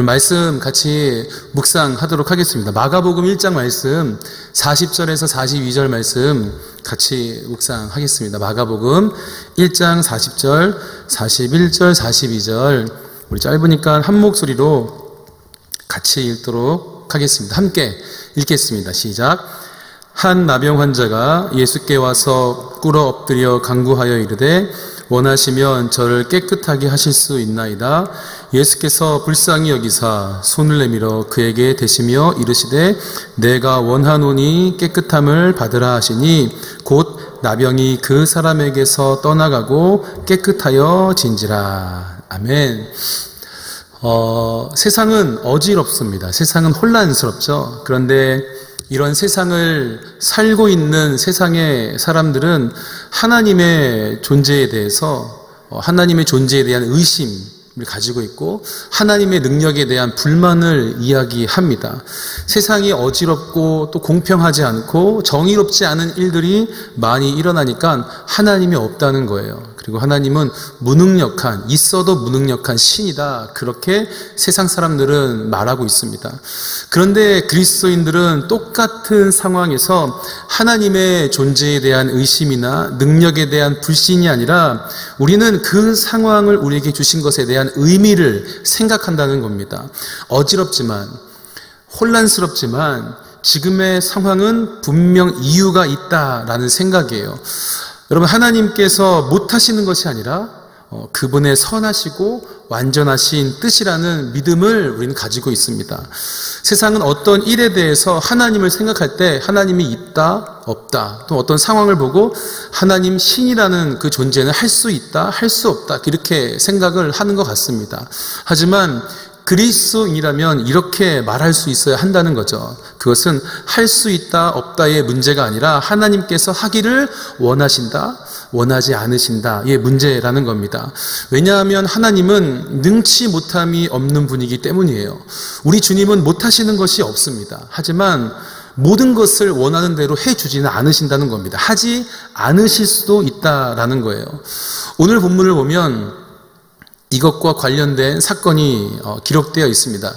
오늘 말씀 같이 묵상하도록 하겠습니다. 마가복음 1장 말씀 40절에서 42절 말씀 같이 묵상하겠습니다. 마가복음 1장 40절, 41절, 42절 우리 짧으니까 한 목소리로 같이 읽도록 하겠습니다. 함께 읽겠습니다. 시작. 한 나병 환자가 예수께 와서 꿇어 엎드려 간구하여 이르되 원하시면 저를 깨끗하게 하실 수 있나이다. 예수께서 불쌍히 여기사 손을 내밀어 그에게 대시며 이르시되 내가 원하노니 깨끗함을 받으라 하시니 곧 나병이 그 사람에게서 떠나가고 깨끗하여 진지라. 아멘. 세상은 어지럽습니다. 세상은 혼란스럽죠. 그런데 이런 세상을 살고 있는 세상의 사람들은 하나님의 존재에 대해서 하나님의 존재에 대한 의심을 가지고 있고 하나님의 능력에 대한 불만을 이야기합니다. 세상이 어지럽고 또 공평하지 않고 정의롭지 않은 일들이 많이 일어나니까 하나님이 없다는 거예요. 그리고 하나님은 무능력한, 있어도 무능력한 신이다. 그렇게 세상 사람들은 말하고 있습니다. 그런데 그리스도인들은 똑같은 상황에서 하나님의 존재에 대한 의심이나 능력에 대한 불신이 아니라 우리는 그 상황을 우리에게 주신 것에 대한 의미를 생각한다는 겁니다. 어지럽지만, 혼란스럽지만 지금의 상황은 분명 이유가 있다라는 생각이에요. 여러분, 하나님께서 못하시는 것이 아니라 그분의 선하시고 완전하신 뜻이라는 믿음을 우리는 가지고 있습니다. 세상은 어떤 일에 대해서 하나님을 생각할 때 하나님이 있다, 없다, 또 어떤 상황을 보고 하나님 신이라는 그 존재는 할 수 있다, 할 수 없다 이렇게 생각을 하는 것 같습니다. 하지만 그리스도인이라면 이렇게 말할 수 있어야 한다는 거죠. 그것은 할 수 있다 없다의 문제가 아니라 하나님께서 하기를 원하신다 원하지 않으신다의 문제라는 겁니다. 왜냐하면 하나님은 능치 못함이 없는 분이기 때문이에요. 우리 주님은 못하시는 것이 없습니다. 하지만 모든 것을 원하는 대로 해주지는 않으신다는 겁니다. 하지 않으실 수도 있다라는 거예요. 오늘 본문을 보면 이것과 관련된 사건이 기록되어 있습니다.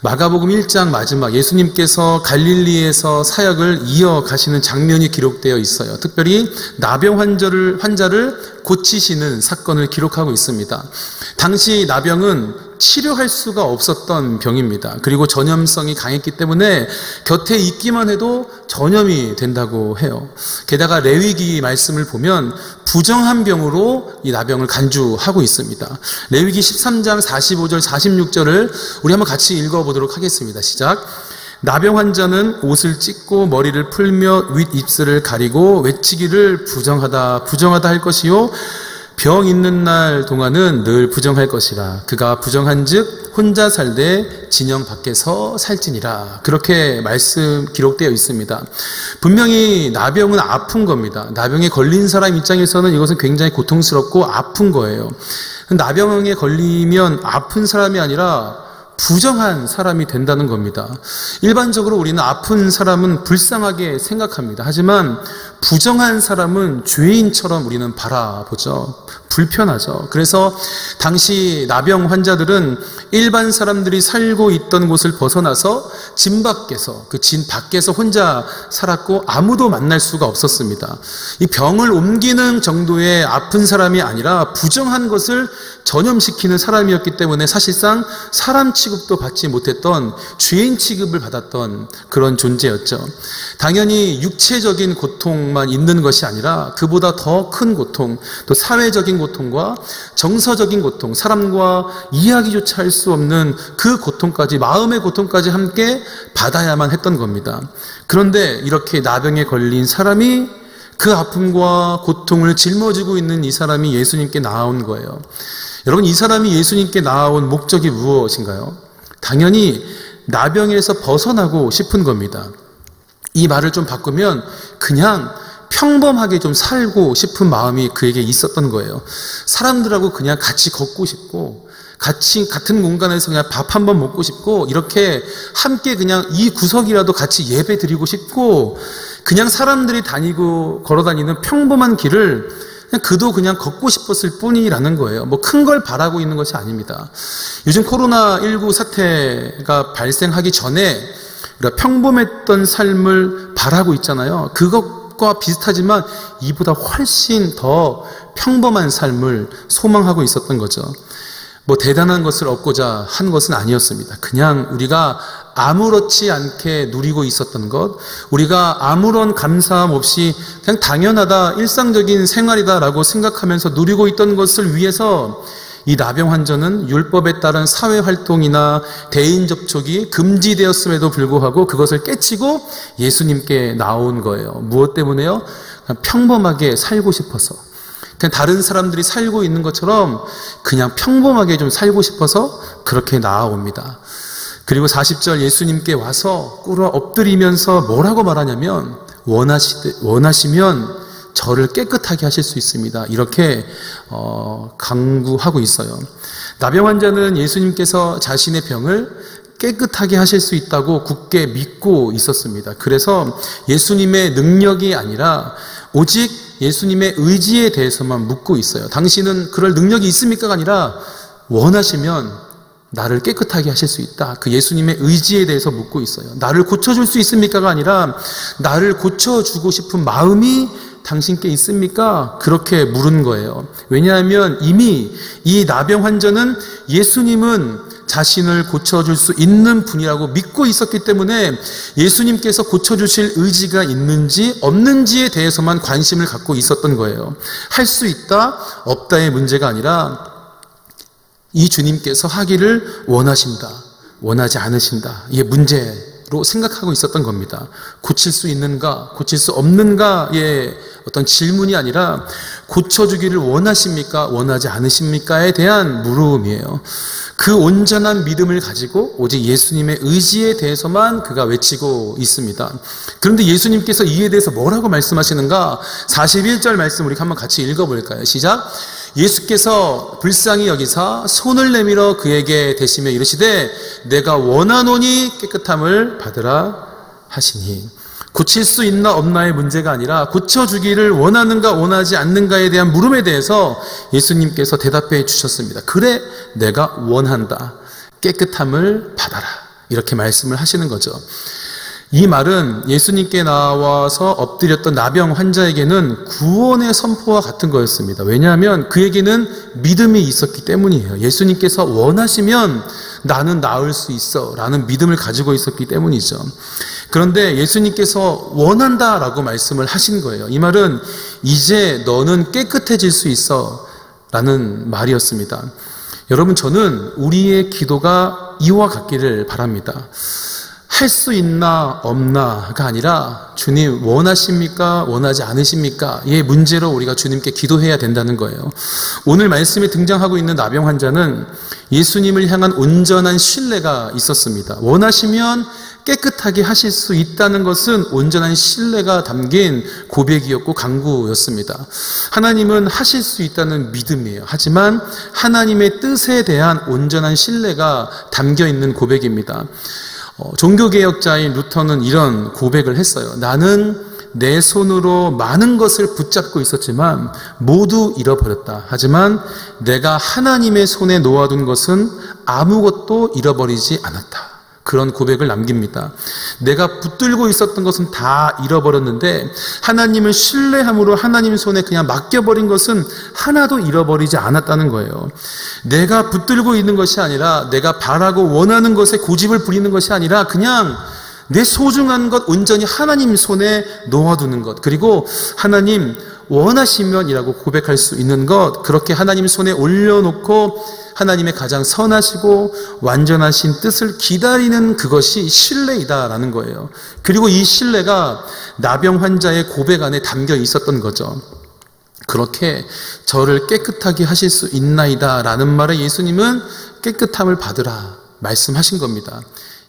마가복음 1장 마지막 예수님께서 갈릴리에서 사역을 이어가시는 장면이 기록되어 있어요. 특별히 나병 환자를 고치시는 사건을 기록하고 있습니다. 당시 나병은 치료할 수가 없었던 병입니다. 그리고 전염성이 강했기 때문에 곁에 있기만 해도 전염이 된다고 해요. 게다가 레위기 말씀을 보면 부정한 병으로 이 나병을 간주하고 있습니다. 레위기 13장 45절 46절을 우리 한번 같이 읽어보도록 하겠습니다. 시작. 나병 환자는 옷을 찢고 머리를 풀며 윗입술을 가리고 외치기를 부정하다 부정하다 할 것이요 병 있는 날 동안은 늘 부정할 것이라. 그가 부정한즉 혼자 살되 진영 밖에서 살지니라. 그렇게 말씀 기록되어 있습니다. 분명히 나병은 아픈 겁니다. 나병에 걸린 사람 입장에서는 이것은 굉장히 고통스럽고 아픈 거예요. 나병에 걸리면 아픈 사람이 아니라 부정한 사람이 된다는 겁니다. 일반적으로 우리는 아픈 사람은 불쌍하게 생각합니다. 하지만 부정한 사람은 죄인처럼 우리는 바라보죠. 불편하죠. 그래서 당시 나병 환자들은 일반 사람들이 살고 있던 곳을 벗어나서 진 밖에서 그 진 밖에서 혼자 살았고 아무도 만날 수가 없었습니다. 이 병을 옮기는 정도의 아픈 사람이 아니라 부정한 것을 전염시키는 사람이었기 때문에 사실상 사람 취급도 받지 못했던 죄인 취급을 받았던 그런 존재였죠. 당연히 육체적인 고통만 있는 것이 아니라 그보다 더 큰 고통, 또 사회적인 고통과 정서적인 고통, 사람과 이야기조차 할 수 없는 그 고통까지, 마음의 고통까지 함께 받아야만 했던 겁니다. 그런데 이렇게 나병에 걸린 사람이 그 아픔과 고통을 짊어지고 있는 이 사람이 예수님께 나아온 거예요. 여러분, 이 사람이 예수님께 나아온 목적이 무엇인가요? 당연히 나병에서 벗어나고 싶은 겁니다. 이 말을 좀 바꾸면 그냥 평범하게 좀 살고 싶은 마음이 그에게 있었던 거예요. 사람들하고 그냥 같이 걷고 싶고 같은 공간에서 그냥 밥 한 번 먹고 싶고 이렇게 함께 그냥 이 구석이라도 같이 예배 드리고 싶고 그냥 사람들이 다니고 걸어 다니는 평범한 길을 그도 그냥 걷고 싶었을 뿐이라는 거예요. 뭐 큰 걸 바라고 있는 것이 아닙니다. 요즘 코로나19 사태가 발생하기 전에 우리가 평범했던 삶을 바라고 있잖아요. 그것과 비슷하지만 이보다 훨씬 더 평범한 삶을 소망하고 있었던 거죠. 뭐 대단한 것을 얻고자 한 것은 아니었습니다. 그냥 우리가 아무렇지 않게 누리고 있었던 것, 우리가 아무런 감사함 없이 그냥 당연하다, 일상적인 생활이다라고 생각하면서 누리고 있던 것을 위해서 이 나병 환자는 율법에 따른 사회활동이나 대인 접촉이 금지되었음에도 불구하고 그것을 깨치고 예수님께 나온 거예요. 무엇 때문에요? 그냥 평범하게 살고 싶어서, 그냥 다른 사람들이 살고 있는 것처럼 그냥 평범하게 좀 살고 싶어서 그렇게 나아옵니다. 그리고 40절 예수님께 와서 꿇어 엎드리면서 뭐라고 말하냐면 원하시면 저를 깨끗하게 하실 수 있습니다. 이렇게 강구하고 있어요. 나병 환자는 예수님께서 자신의 병을 깨끗하게 하실 수 있다고 굳게 믿고 있었습니다. 그래서 예수님의 능력이 아니라 오직 예수님의 의지에 대해서만 묻고 있어요. 당신은 그럴 능력이 있습니까가 아니라 원하시면 나를 깨끗하게 하실 수 있다. 그 예수님의 의지에 대해서 묻고 있어요. 나를 고쳐줄 수 있습니까가 아니라 나를 고쳐주고 싶은 마음이 당신께 있습니까? 그렇게 물은 거예요. 왜냐하면 이미 이 나병 환자는 예수님은 자신을 고쳐줄 수 있는 분이라고 믿고 있었기 때문에 예수님께서 고쳐주실 의지가 있는지 없는지에 대해서만 관심을 갖고 있었던 거예요. 할 수 있다, 없다의 문제가 아니라 이 주님께서 하기를 원하신다, 원하지 않으신다, 이게 문제로 생각하고 있었던 겁니다. 고칠 수 있는가, 고칠 수 없는가의 어떤 질문이 아니라 고쳐주기를 원하십니까, 원하지 않으십니까에 대한 물음이에요. 그 온전한 믿음을 가지고 오직 예수님의 의지에 대해서만 그가 외치고 있습니다. 그런데 예수님께서 이에 대해서 뭐라고 말씀하시는가? 41절 말씀 우리 한번 같이 읽어볼까요? 시작! 예수께서 불쌍히 여기사 손을 내밀어 그에게 대시며 이르시되 내가 원하노니 깨끗함을 받으라 하시니, 고칠 수 있나 없나의 문제가 아니라 고쳐주기를 원하는가 원하지 않는가에 대한 물음에 대해서 예수님께서 대답해 주셨습니다. 그래, 내가 원한다. 깨끗함을 받아라. 이렇게 말씀을 하시는 거죠. 이 말은 예수님께 나와서 엎드렸던 나병 환자에게는 구원의 선포와 같은 거였습니다. 왜냐하면 그에게는 믿음이 있었기 때문이에요. 예수님께서 원하시면 나는 나을 수 있어 라는 믿음을 가지고 있었기 때문이죠. 그런데 예수님께서 원한다라고 말씀을 하신 거예요. 이 말은 이제 너는 깨끗해질 수 있어 라는 말이었습니다. 여러분, 저는 우리의 기도가 이와 같기를 바랍니다. 할 수 있나 없나가 아니라 주님 원하십니까, 원하지 않으십니까? 이 문제로 우리가 주님께 기도해야 된다는 거예요. 오늘 말씀에 등장하고 있는 나병 환자는 예수님을 향한 온전한 신뢰가 있었습니다. 원하시면 깨끗하게 하실 수 있다는 것은 온전한 신뢰가 담긴 고백이었고 강구였습니다. 하나님은 하실 수 있다는 믿음이에요. 하지만 하나님의 뜻에 대한 온전한 신뢰가 담겨 있는 고백입니다. 종교개혁자인 루터는 이런 고백을 했어요. 나는 내 손으로 많은 것을 붙잡고 있었지만 모두 잃어버렸다. 하지만 내가 하나님의 손에 놓아둔 것은 아무것도 잃어버리지 않았다. 그런 고백을 남깁니다. 내가 붙들고 있었던 것은 다 잃어버렸는데 하나님을 신뢰함으로 하나님 손에 그냥 맡겨버린 것은 하나도 잃어버리지 않았다는 거예요. 내가 붙들고 있는 것이 아니라 내가 바라고 원하는 것에 고집을 부리는 것이 아니라 그냥 내 소중한 것 온전히 하나님 손에 놓아두는 것, 그리고 하나님 원하시면이라고 고백할 수 있는 것, 그렇게 하나님 손에 올려놓고 하나님의 가장 선하시고 완전하신 뜻을 기다리는 그것이 신뢰이다라는 거예요. 그리고 이 신뢰가 나병 환자의 고백 안에 담겨 있었던 거죠. 그렇게 저를 깨끗하게 하실 수 있나이다 라는 말에 예수님은 깨끗함을 받으라 말씀하신 겁니다.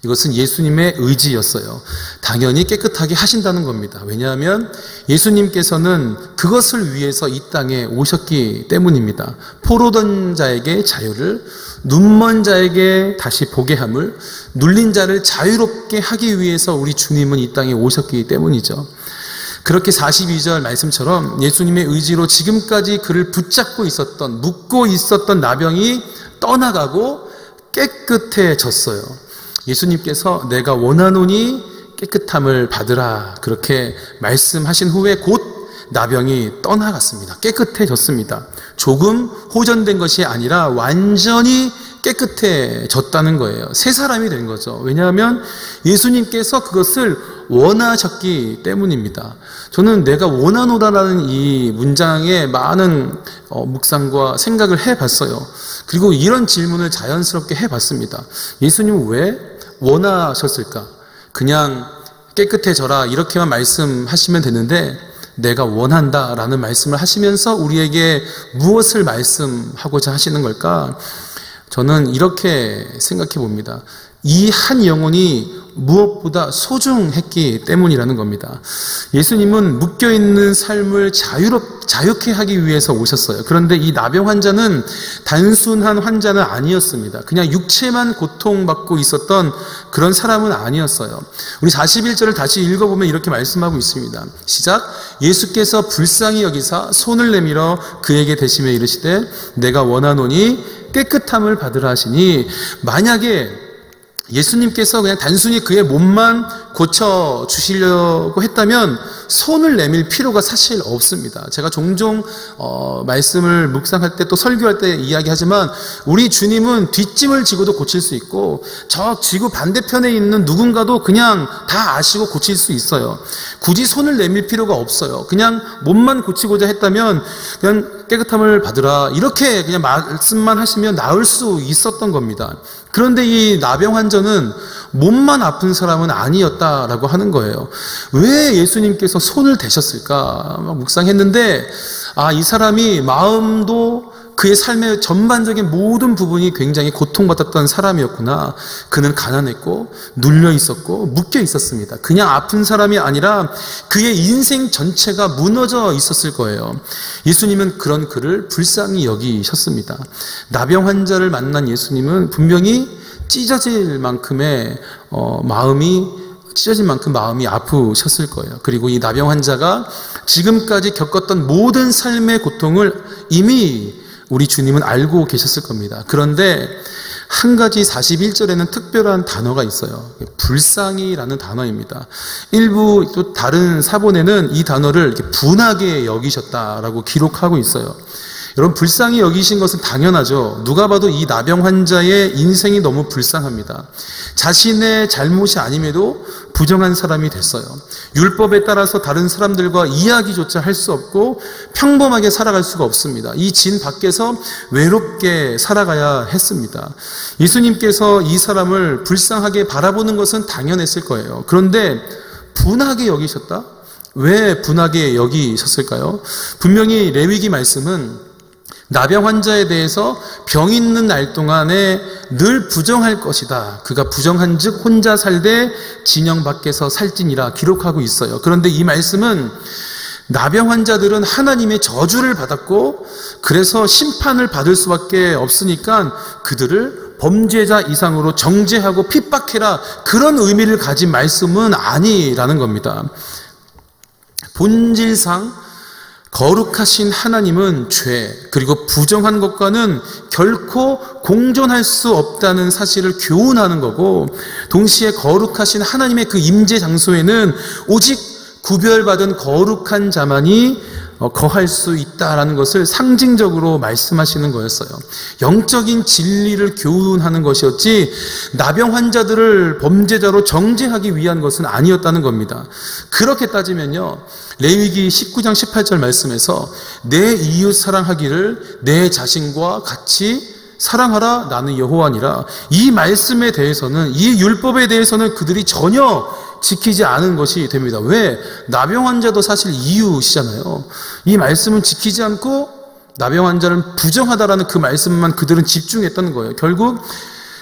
이것은 예수님의 의지였어요. 당연히 깨끗하게 하신다는 겁니다. 왜냐하면 예수님께서는 그것을 위해서 이 땅에 오셨기 때문입니다. 포로된 자에게 자유를, 눈먼 자에게 다시 보게 함을, 눌린 자를 자유롭게 하기 위해서 우리 주님은 이 땅에 오셨기 때문이죠. 그렇게 42절 말씀처럼 예수님의 의지로 지금까지 그를 붙잡고 있었던, 묶고 있었던 나병이 떠나가고 깨끗해졌어요. 예수님께서 내가 원하노니 깨끗함을 받으라 그렇게 말씀하신 후에 곧 나병이 떠나갔습니다. 깨끗해졌습니다. 조금 호전된 것이 아니라 완전히 깨끗해졌다는 거예요. 새 사람이 된 거죠. 왜냐하면 예수님께서 그것을 원하셨기 때문입니다. 저는 내가 원하노라라는 이 문장에 많은 묵상과 생각을 해봤어요. 그리고 이런 질문을 자연스럽게 해봤습니다. 예수님은 왜 원하셨을까? 그냥 깨끗해져라 이렇게만 말씀하시면 되는데 내가 원한다라는 말씀을 하시면서 우리에게 무엇을 말씀하고자 하시는 걸까? 저는 이렇게 생각해 봅니다. 이 한 영혼이 무엇보다 소중했기 때문이라는 겁니다. 예수님은 묶여있는 삶을 자유케 하기 위해서 오셨어요. 그런데 이 나병 환자는 단순한 환자는 아니었습니다. 그냥 육체만 고통받고 있었던 그런 사람은 아니었어요. 우리 41절을 다시 읽어보면 이렇게 말씀하고 있습니다. 시작. 예수께서 불쌍히 여기사 손을 내밀어 그에게 대시며 이르시되 내가 원하노니 깨끗함을 받으라 하시니, 만약에 예수님께서 그냥 단순히 그의 몸만 고쳐주시려고 했다면 손을 내밀 필요가 사실 없습니다. 제가 종종 말씀을 묵상할 때 또 설교할 때 이야기하지만 우리 주님은 뒷짐을 지고도 고칠 수 있고 저 지구 반대편에 있는 누군가도 그냥 다 아시고 고칠 수 있어요. 굳이 손을 내밀 필요가 없어요. 그냥 몸만 고치고자 했다면 그냥 깨끗함을 받으라 이렇게 그냥 말씀만 하시면 나을 수 있었던 겁니다. 그런데 이 나병 환자는 몸만 아픈 사람은 아니었다라고 하는 거예요. 왜 예수님께서 손을 대셨을까 묵상했는데, 이 사람이 마음도 그의 삶의 전반적인 모든 부분이 굉장히 고통받았던 사람이었구나. 그는 가난했고 눌려 있었고 묶여 있었습니다. 그냥 아픈 사람이 아니라 그의 인생 전체가 무너져 있었을 거예요. 예수님은 그런 그를 불쌍히 여기셨습니다. 나병 환자를 만난 예수님은 분명히 찢어질 만큼 마음이 아프셨을 거예요. 그리고 이 나병 환자가 지금까지 겪었던 모든 삶의 고통을 이미 우리 주님은 알고 계셨을 겁니다. 그런데 한 가지 41절에는 특별한 단어가 있어요. 불쌍히라는 단어입니다. 일부 또 다른 사본에는 이 단어를 이렇게 분하게 여기셨다라고 기록하고 있어요. 여러분, 불쌍히 여기신 것은 당연하죠. 누가 봐도 이 나병 환자의 인생이 너무 불쌍합니다. 자신의 잘못이 아님에도 부정한 사람이 됐어요. 율법에 따라서 다른 사람들과 이야기조차 할 수 없고 평범하게 살아갈 수가 없습니다. 이 진 밖에서 외롭게 살아가야 했습니다. 예수님께서 이 사람을 불쌍하게 바라보는 것은 당연했을 거예요. 그런데 분하게 여기셨다? 왜 분하게 여기셨을까요? 분명히 레위기 말씀은 나병 환자에 대해서 병 있는 날 동안에 늘 부정할 것이다. 그가 부정한 즉 혼자 살되 진영 밖에서 살지니라 기록하고 있어요. 그런데 이 말씀은 나병 환자들은 하나님의 저주를 받았고 그래서 심판을 받을 수밖에 없으니까 그들을 범죄자 이상으로 정죄하고 핍박해라, 그런 의미를 가진 말씀은 아니라는 겁니다. 본질상 거룩하신 하나님은 죄 그리고 부정한 것과는 결코 공존할 수 없다는 사실을 교훈하는 거고, 동시에 거룩하신 하나님의 그 임재 장소에는 오직 구별받은 거룩한 자만이 거할 수 있다라는 것을 상징적으로 말씀하시는 거였어요. 영적인 진리를 교훈하는 것이었지 나병 환자들을 범죄자로 정죄하기 위한 것은 아니었다는 겁니다. 그렇게 따지면요, 레위기 19장 18절 말씀에서 내 이웃 사랑하기를 내 자신과 같이 사랑하라, 나는 여호와니라, 이 말씀에 대해서는, 이 율법에 대해서는 그들이 전혀 지키지 않은 것이 됩니다. 왜? 나병 환자도 사실 이웃이잖아요. 이 말씀은 지키지 않고 나병 환자는 부정하다라는 그 말씀만 그들은 집중했다는 거예요. 결국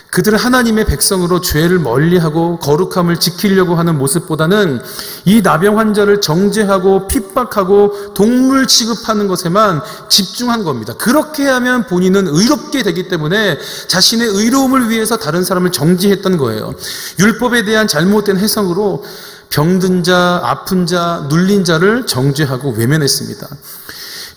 그들은 하나님의 백성으로 죄를 멀리하고 거룩함을 지키려고 하는 모습보다는 이 나병 환자를 정죄하고 핍박하고 동물 취급하는 것에만 집중한 겁니다. 그렇게 하면 본인은 의롭게 되기 때문에 자신의 의로움을 위해서 다른 사람을 정죄했던 거예요. 율법에 대한 잘못된 해석으로 병든 자, 아픈 자, 눌린 자를 정죄하고 외면했습니다.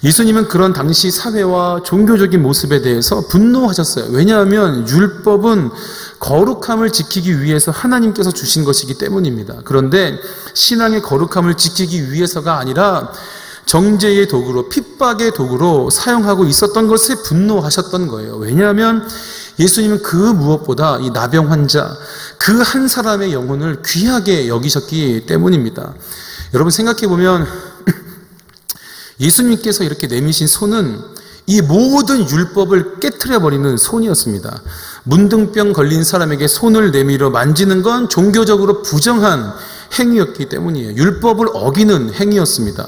예수님은 그런 당시 사회와 종교적인 모습에 대해서 분노하셨어요. 왜냐하면 율법은 거룩함을 지키기 위해서 하나님께서 주신 것이기 때문입니다. 그런데 신앙의 거룩함을 지키기 위해서가 아니라 정죄의 도구로, 핍박의 도구로 사용하고 있었던 것에 분노하셨던 거예요. 왜냐하면 예수님은 그 무엇보다 이 나병 환자, 그 한 사람의 영혼을 귀하게 여기셨기 때문입니다. 여러분 생각해보면 예수님께서 이렇게 내미신 손은 이 모든 율법을 깨트려버리는 손이었습니다. 문둥병 걸린 사람에게 손을 내밀어 만지는 건 종교적으로 부정한 행위였기 때문이에요. 율법을 어기는 행위였습니다.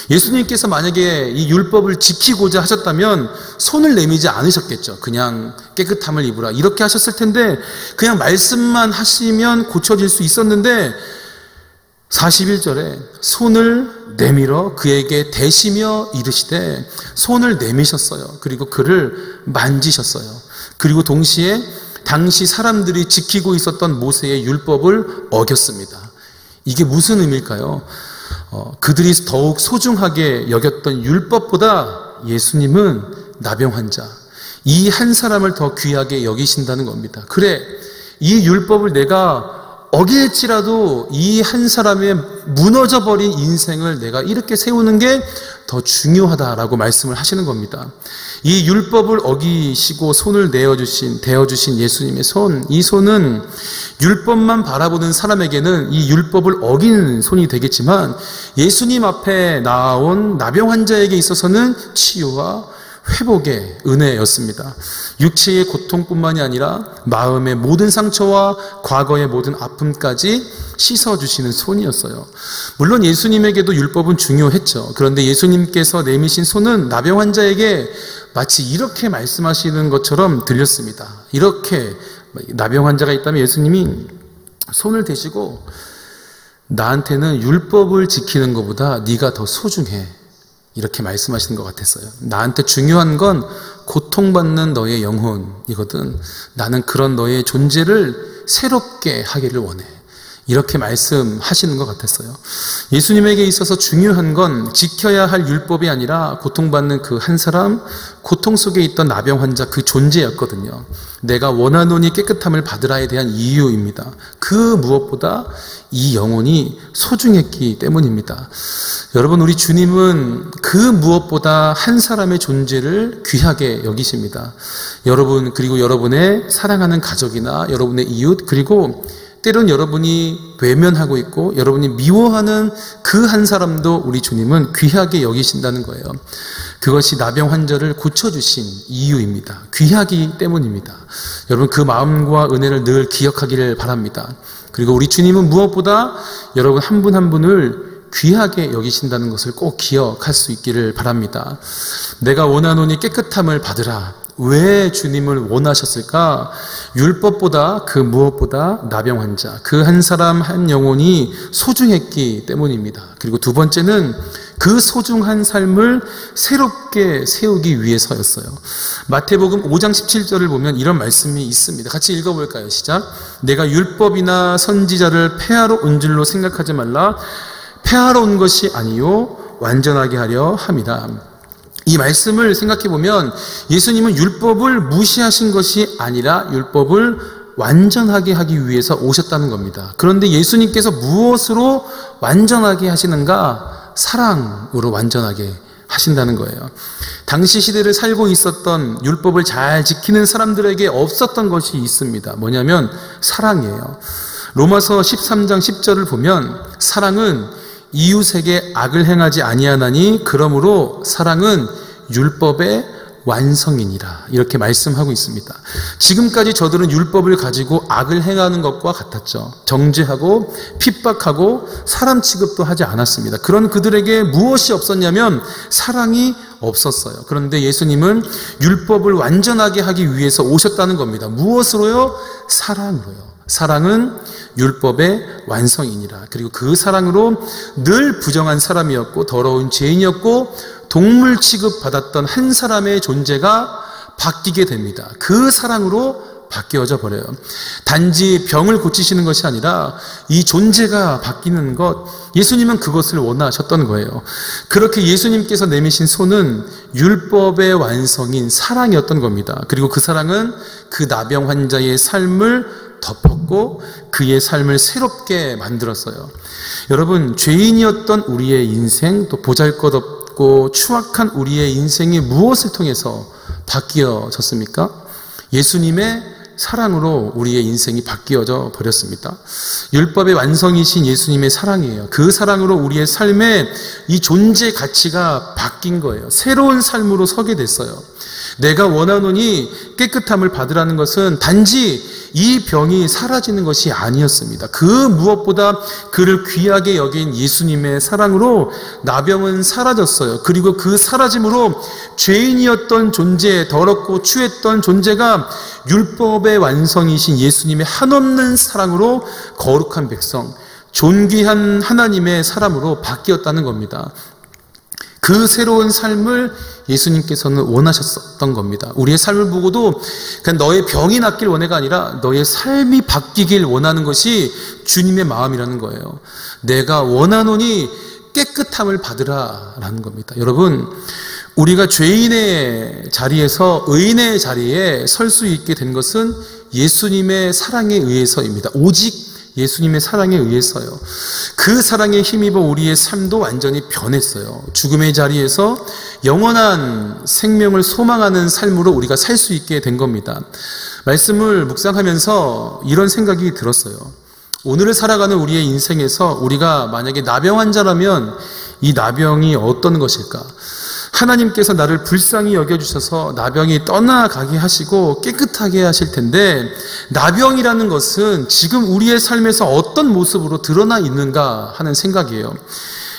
예수님께서 만약에 이 율법을 지키고자 하셨다면 손을 내미지 않으셨겠죠. 그냥 깨끗함을 입으라 이렇게 하셨을 텐데 그냥 말씀만 하시면 고쳐질 수 있었는데 41절에 손을 내밀어 그에게 대시며 이르시되 손을 내미셨어요. 그리고 그를 만지셨어요. 그리고 동시에 당시 사람들이 지키고 있었던 모세의 율법을 어겼습니다. 이게 무슨 의미일까요? 그들이 더욱 소중하게 여겼던 율법보다 예수님은 나병 환자, 이 한 사람을 더 귀하게 여기신다는 겁니다. 그래, 이 율법을 내가 어길지라도 이 한 사람의 무너져버린 인생을 내가 이렇게 세우는 게 더 중요하다라고 말씀을 하시는 겁니다. 이 율법을 어기시고 손을 대어주신 예수님의 손, 이 손은 율법만 바라보는 사람에게는 이 율법을 어기는 손이 되겠지만 예수님 앞에 나온 나병 환자에게 있어서는 치유와 회복의 은혜였습니다. 육체의 고통뿐만이 아니라 마음의 모든 상처와 과거의 모든 아픔까지 씻어주시는 손이었어요. 물론 예수님에게도 율법은 중요했죠. 그런데 예수님께서 내미신 손은 나병 환자에게 마치 이렇게 말씀하시는 것처럼 들렸습니다. 이렇게 나병 환자가 있다면 예수님이 손을 대시고 나한테는 율법을 지키는 것보다 네가 더 소중해. 이렇게 말씀하시는 것 같았어요. 나한테 중요한 건 고통받는 너의 영혼이거든. 나는 그런 너의 존재를 새롭게 하기를 원해. 이렇게 말씀하시는 것 같았어요. 예수님에게 있어서 중요한 건 지켜야 할 율법이 아니라 고통받는 그 한 사람, 고통 속에 있던 나병 환자 그 존재였거든요. 내가 원하노니 깨끗함을 받으라에 대한 이유입니다. 그 무엇보다 이 영혼이 소중했기 때문입니다. 여러분, 우리 주님은 그 무엇보다 한 사람의 존재를 귀하게 여기십니다. 여러분, 그리고 여러분의 사랑하는 가족이나 여러분의 이웃, 그리고 때론 여러분이 외면하고 있고 여러분이 미워하는 그 한 사람도 우리 주님은 귀하게 여기신다는 거예요. 그것이 나병 환자를 고쳐주신 이유입니다. 귀하기 때문입니다. 여러분, 그 마음과 은혜를 늘 기억하기를 바랍니다. 그리고 우리 주님은 무엇보다 여러분 한 분 한 분을 귀하게 여기신다는 것을 꼭 기억할 수 있기를 바랍니다. 내가 원하노니 깨끗함을 받으라. 왜 주님을 원하셨을까? 율법보다 그 무엇보다 나병 환자, 그 한 사람 한 영혼이 소중했기 때문입니다. 그리고 두 번째는 그 소중한 삶을 새롭게 세우기 위해서였어요. 마태복음 5장 17절을 보면 이런 말씀이 있습니다. 같이 읽어볼까요? 시작. 내가 율법이나 선지자를 폐하러 온 줄로 생각하지 말라. 폐하러 온 것이 아니요 완전하게 하려 함이라. 이 말씀을 생각해보면 예수님은 율법을 무시하신 것이 아니라 율법을 완전하게 하기 위해서 오셨다는 겁니다. 그런데 예수님께서 무엇으로 완전하게 하시는가? 사랑으로 완전하게 하신다는 거예요. 당시 시대를 살고 있었던 율법을 잘 지키는 사람들에게 없었던 것이 있습니다. 뭐냐면 사랑이에요. 로마서 13장 10절을 보면 사랑은 이웃에게 악을 행하지 아니하나니 그러므로 사랑은 율법의 완성이니라. 이렇게 말씀하고 있습니다. 지금까지 저들은 율법을 가지고 악을 행하는 것과 같았죠. 정죄하고 핍박하고 사람 취급도 하지 않았습니다. 그런 그들에게 무엇이 없었냐면 사랑이 없었어요. 그런데 예수님은 율법을 완전하게 하기 위해서 오셨다는 겁니다. 무엇으로요? 사랑으로요. 사랑은 율법의 완성이니라. 그리고 그 사랑으로 늘 부정한 사람이었고 더러운 죄인이었고 동물 취급받았던 한 사람의 존재가 바뀌게 됩니다. 그 사랑으로 바뀌어져 버려요. 단지 병을 고치시는 것이 아니라 이 존재가 바뀌는 것, 예수님은 그것을 원하셨던 거예요. 그렇게 예수님께서 내미신 손은 율법의 완성인 사랑이었던 겁니다. 그리고 그 사랑은 그 나병 환자의 삶을 덮었고 그의 삶을 새롭게 만들었어요. 여러분, 죄인이었던 우리의 인생, 또 보잘것없고 추악한 우리의 인생이 무엇을 통해서 바뀌어졌습니까? 예수님의 사랑으로 우리의 인생이 바뀌어져 버렸습니다. 율법의 완성이신 예수님의 사랑이에요. 그 사랑으로 우리의 삶의 이 존재 가치가 바뀐 거예요. 새로운 삶으로 서게 됐어요. 내가 원하노니 깨끗함을 받으라는 것은 단지 이 병이 사라지는 것이 아니었습니다. 그 무엇보다 그를 귀하게 여긴 예수님의 사랑으로 나병은 사라졌어요. 그리고 그 사라짐으로 죄인이었던 존재, 더럽고 추했던 존재가 율법의 완성이신 예수님의 한없는 사랑으로 거룩한 백성, 존귀한 하나님의 사람으로 바뀌었다는 겁니다. 그 새로운 삶을 예수님께서는 원하셨던 겁니다. 우리의 삶을 보고도 그냥 너의 병이 낫길 원해가 아니라 너의 삶이 바뀌길 원하는 것이 주님의 마음이라는 거예요. 내가 원하노니 깨끗함을 받으라 라는 겁니다. 여러분, 우리가 죄인의 자리에서 의인의 자리에 설 수 있게 된 것은 예수님의 사랑에 의해서입니다. 오직 예수님의 사랑에 의해서요. 그 사랑에 힘입어 우리의 삶도 완전히 변했어요. 죽음의 자리에서 영원한 생명을 소망하는 삶으로 우리가 살 수 있게 된 겁니다. 말씀을 묵상하면서 이런 생각이 들었어요. 오늘을 살아가는 우리의 인생에서 우리가 만약에 나병 환자라면 이 나병이 어떤 것일까? 하나님께서 나를 불쌍히 여겨주셔서 나병이 떠나가게 하시고 깨끗하게 하실 텐데, 나병이라는 것은 지금 우리의 삶에서 어떤 모습으로 드러나 있는가 하는 생각이에요.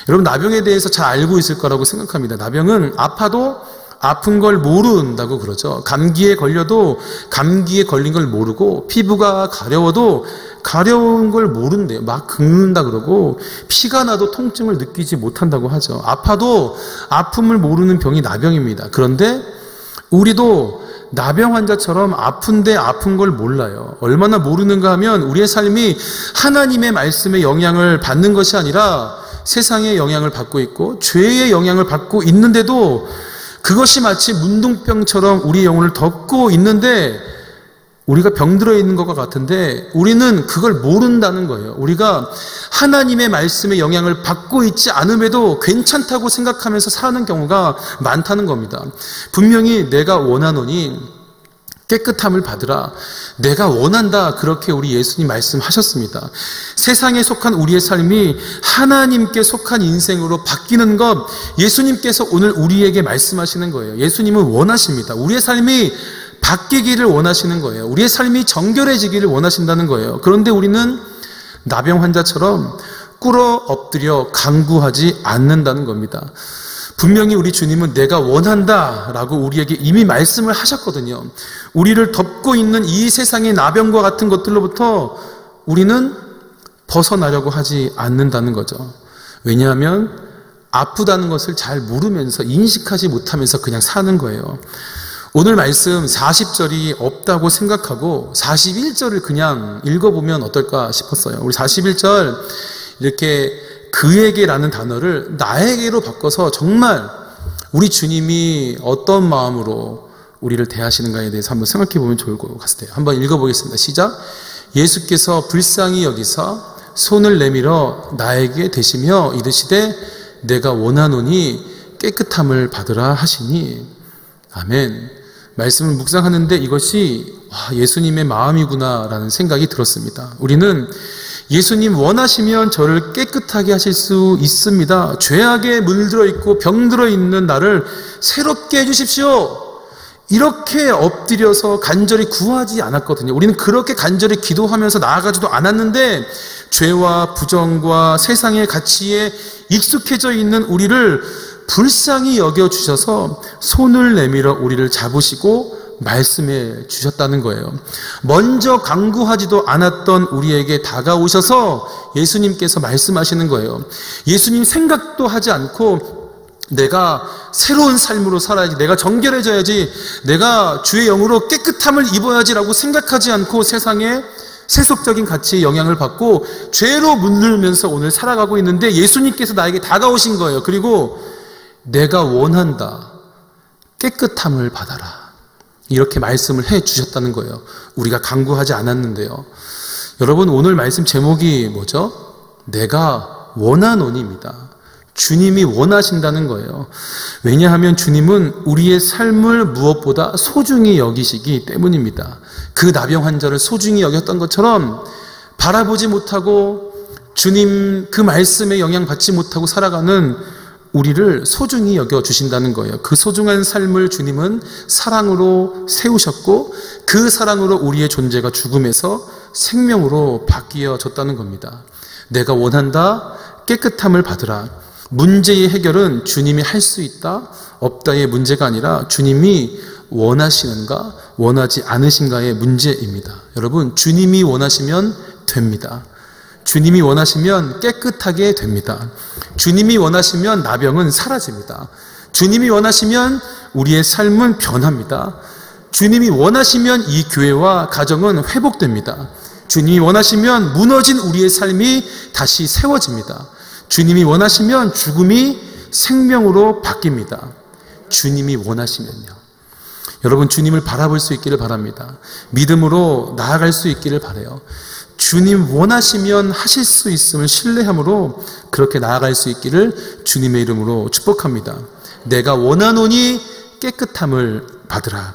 여러분, 나병에 대해서 잘 알고 있을 거라고 생각합니다. 나병은 아파도 아픈 걸 모른다고 그러죠. 감기에 걸려도 감기에 걸린 걸 모르고, 피부가 가려워도 가려운 걸 모른대요. 막 긁는다 그러고, 피가 나도 통증을 느끼지 못한다고 하죠. 아파도 아픔을 모르는 병이 나병입니다. 그런데 우리도 나병 환자처럼 아픈데 아픈 걸 몰라요. 얼마나 모르는가 하면 우리의 삶이 하나님의 말씀의 영향을 받는 것이 아니라 세상의 영향을 받고 있고 죄의 영향을 받고 있는데도 그것이 마치 문둥병처럼 우리 영혼을 덮고 있는데, 우리가 병들어 있는 것과 같은데 우리는 그걸 모른다는 거예요. 우리가 하나님의 말씀의 영향을 받고 있지 않음에도 괜찮다고 생각하면서 사는 경우가 많다는 겁니다. 분명히 내가 원하노니 깨끗함을 받으라, 내가 원한다, 그렇게 우리 예수님 말씀하셨습니다. 세상에 속한 우리의 삶이 하나님께 속한 인생으로 바뀌는 것, 예수님께서 오늘 우리에게 말씀하시는 거예요. 예수님은 원하십니다. 우리의 삶이 바뀌기를 원하시는 거예요. 우리의 삶이 정결해지기를 원하신다는 거예요. 그런데 우리는 나병 환자처럼 꿇어 엎드려 간구하지 않는다는 겁니다. 분명히 우리 주님은 내가 원한다 라고 우리에게 이미 말씀을 하셨거든요. 우리를 덮고 있는 이 세상의 나병과 같은 것들로부터 우리는 벗어나려고 하지 않는다는 거죠. 왜냐하면 아프다는 것을 잘 모르면서, 인식하지 못하면서 그냥 사는 거예요. 오늘 말씀 40절이 없다고 생각하고 41절을 그냥 읽어보면 어떨까 싶었어요. 우리 41절 이렇게 그에게라는 단어를 나에게로 바꿔서 정말 우리 주님이 어떤 마음으로 우리를 대하시는가에 대해서 한번 생각해 보면 좋을 것 같아요. 한번 읽어보겠습니다. 시작. 예수께서 불쌍히 여기사 손을 내밀어 나에게 대시며 이르시되 내가 원하노니 깨끗함을 받으라 하시니. 아멘. 말씀을 묵상하는데 이것이 예수님의 마음이구나 라는 생각이 들었습니다. 우리는 예수님 원하시면 저를 깨끗하게 하실 수 있습니다. 죄악에 물들어 있고 병들어 있는 나를 새롭게 해주십시오, 이렇게 엎드려서 간절히 구하지 않았거든요. 우리는 그렇게 간절히 기도하면서 나아가지도 않았는데, 죄와 부정과 세상의 가치에 익숙해져 있는 우리를 불쌍히 여겨주셔서 손을 내밀어 우리를 잡으시고 말씀해 주셨다는 거예요. 먼저 간구하지도 않았던 우리에게 다가오셔서 예수님께서 말씀하시는 거예요. 예수님 생각도 하지 않고 내가 새로운 삶으로 살아야지, 내가 정결해져야지, 내가 주의 영으로 깨끗함을 입어야지라고 생각하지 않고 세상에 세속적인 가치에 영향을 받고 죄로 물들면서 오늘 살아가고 있는데 예수님께서 나에게 다가오신 거예요. 그리고 내가 원한다, 깨끗함을 받아라, 이렇게 말씀을 해 주셨다는 거예요. 우리가 간구하지 않았는데요. 여러분, 오늘 말씀 제목이 뭐죠? 내가 원하노니입니다. 주님이 원하신다는 거예요. 왜냐하면 주님은 우리의 삶을 무엇보다 소중히 여기시기 때문입니다. 그 나병 환자를 소중히 여겼던 것처럼 바라보지 못하고 주님 그 말씀에 영향받지 못하고 살아가는 우리를 소중히 여겨주신다는 거예요. 그 소중한 삶을 주님은 사랑으로 세우셨고 그 사랑으로 우리의 존재가 죽음에서 생명으로 바뀌어졌다는 겁니다. 내가 원한다, 깨끗함을 받으라. 문제의 해결은 주님이 할 수 있다, 없다의 문제가 아니라 주님이 원하시는가, 원하지 않으신가의 문제입니다. 여러분, 주님이 원하시면 됩니다. 주님이 원하시면 깨끗하게 됩니다. 주님이 원하시면 나병은 사라집니다. 주님이 원하시면 우리의 삶은 변합니다. 주님이 원하시면 이 교회와 가정은 회복됩니다. 주님이 원하시면 무너진 우리의 삶이 다시 세워집니다. 주님이 원하시면 죽음이 생명으로 바뀝니다. 주님이 원하시면요. 여러분, 주님을 바라볼 수 있기를 바랍니다. 믿음으로 나아갈 수 있기를 바라요. 주님 원하시면 하실 수 있음을 신뢰함으로 그렇게 나아갈 수 있기를 주님의 이름으로 축복합니다. 내가 원하노니 깨끗함을 받으라.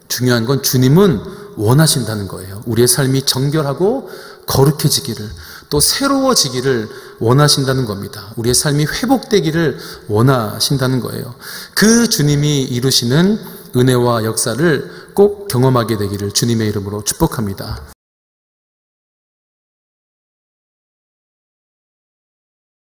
중요한 건 주님은 원하신다는 거예요. 우리의 삶이 정결하고 거룩해지기를, 또 새로워지기를 원하신다는 겁니다. 우리의 삶이 회복되기를 원하신다는 거예요. 그 주님이 이루시는 은혜와 역사를 꼭 경험하게 되기를 주님의 이름으로 축복합니다.